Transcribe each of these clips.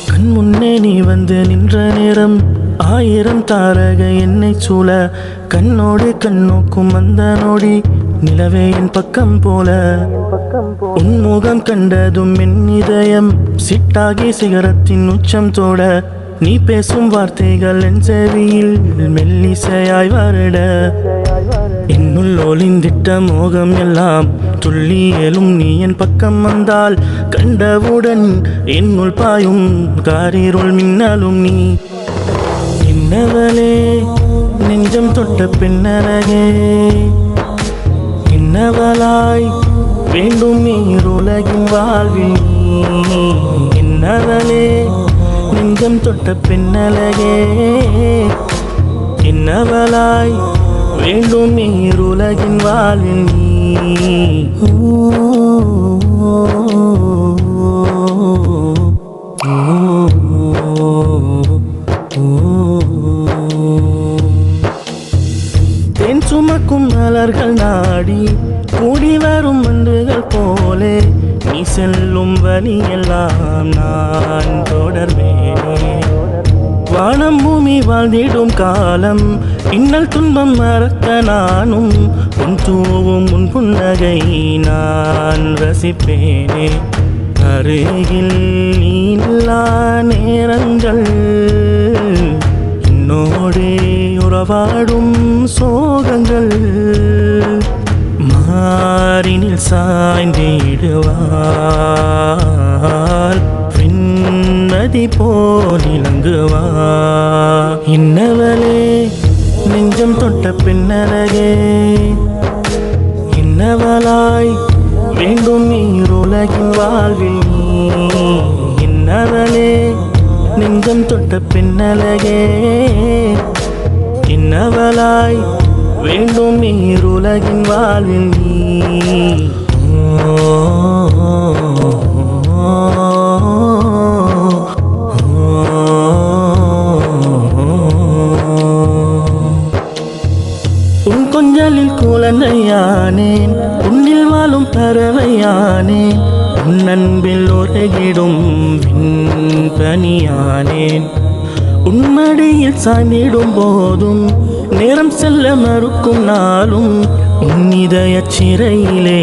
கண் முன்னே நீ வந்து நின்ற நேரம் ஆயிரம் தாரக என்னை சூழ கண்ணோடு கண்ணோக்கும் அந்த நொடி நிலவே என் பக்கம் போல உன்முகம் கண்டதும் என் இதயம் சிட்டாகி சிகரத்தின் உச்சம் தோட நீ பேசும் வார்த்தைகள் என் செவியில் மெல்லிசையாய் வருட என்னுள் ஒளிந்திட்ட மோகம் எல்லாம் துள்ளி எழும் நீ என் பக்கம் வந்தால் கண்டவுடன் என்னுள் பாயும் காரிருள் மின்னலும் நீ என்னவளே நெஞ்சம் தொட்ட பெண்ணரகே என்னவளாய் வேண்டும் நீருலகின் வாழ்வில் நீ என்னவளே நெஞ்சம் தொட்ட பெண்ணழகே என்னவளாய் வேண்டும் நீருலகின் வாழ்வில் நீ தேன் சுமக்கும் மலர்கள் நாடி கூடி வரும் மண்டுகள் போலே நீ செல்லும் வழியெல்லாம் நான் தொடர்வேனே வானம் பூமி வாழ்ந்திடும் காலம் இன்னல் துன்பம் மறக்க நானும் உன் தூவும் உன் புன்னகை நான் ரசிப்பேனே அருகில் நீலா நேரங்கள் என்னோடே உறவாடும் சோகங்கள் மாறினில் சாய்ந்திடுவாள் விண்மதி போல் இலங்குவா இன்னவளே நெஞ்சம் தொட்ட பெண்ணழகே இன்னவளாய் வேண்டும் நீருலகின் வாழ்வில் நீ இன்னவளே நெஞ்சம் தொட்ட பெண்ணழகே இன்னவளாய் வேண்டும் நீருலகின் வாழ்வில் நீ உன் கொஞ்சலில் குழந்தையானேன் உன்னில் வாழும் பறவையானேன் உன் அன்பில் உறகிடும் விண்பனியானேன் உன்மடியில் சாய்ந்திடும் போதும் நேரம் செல்ல மறுக்கும் நாளும் உன் இதய சிறையிலே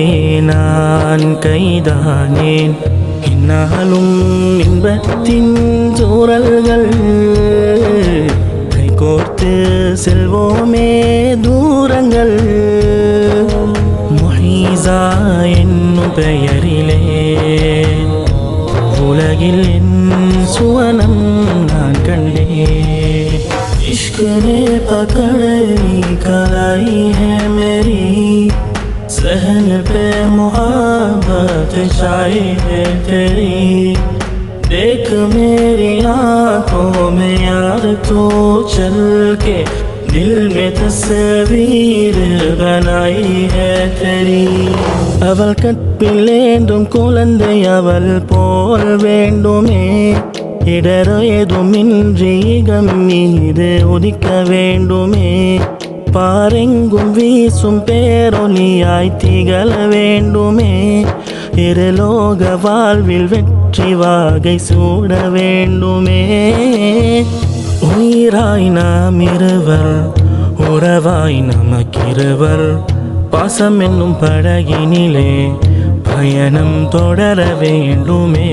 நான் கைதானேன் என்னாலும் இன்பத்தின் சூழல்கள் கைகோர்த்து செல்வோமே தூரங்கள் முஹீஸா என்னும் பெயரிலே உலகில் என் சுவனம் நான் கண்டேன் इश्क ने पकड़ ली कलाई है मेरी सहन पे मोहब्बत छाई है तेरी देख मेरी आंखों में यार तो चल के दिल में तस्वीर बनाई है तेरी அவள் கற்பில் ஏந்தும் குழந்தை அவள் போல் வேண்டுமே இடரோ ஏதுமின்றி மீது உதிக்க வேண்டுமே பாரெங்கும் வீசும் பேரொலியாய் திகழ வேண்டுமே இருலோக வாழ்வில் வெற்றி வாகை சூட வேண்டுமே உயிராய் நாம் இருவர் உறவாய் நமக்கிருவர் பாசம் என்னும் படகினிலே பயணம் தொடர வேண்டுமே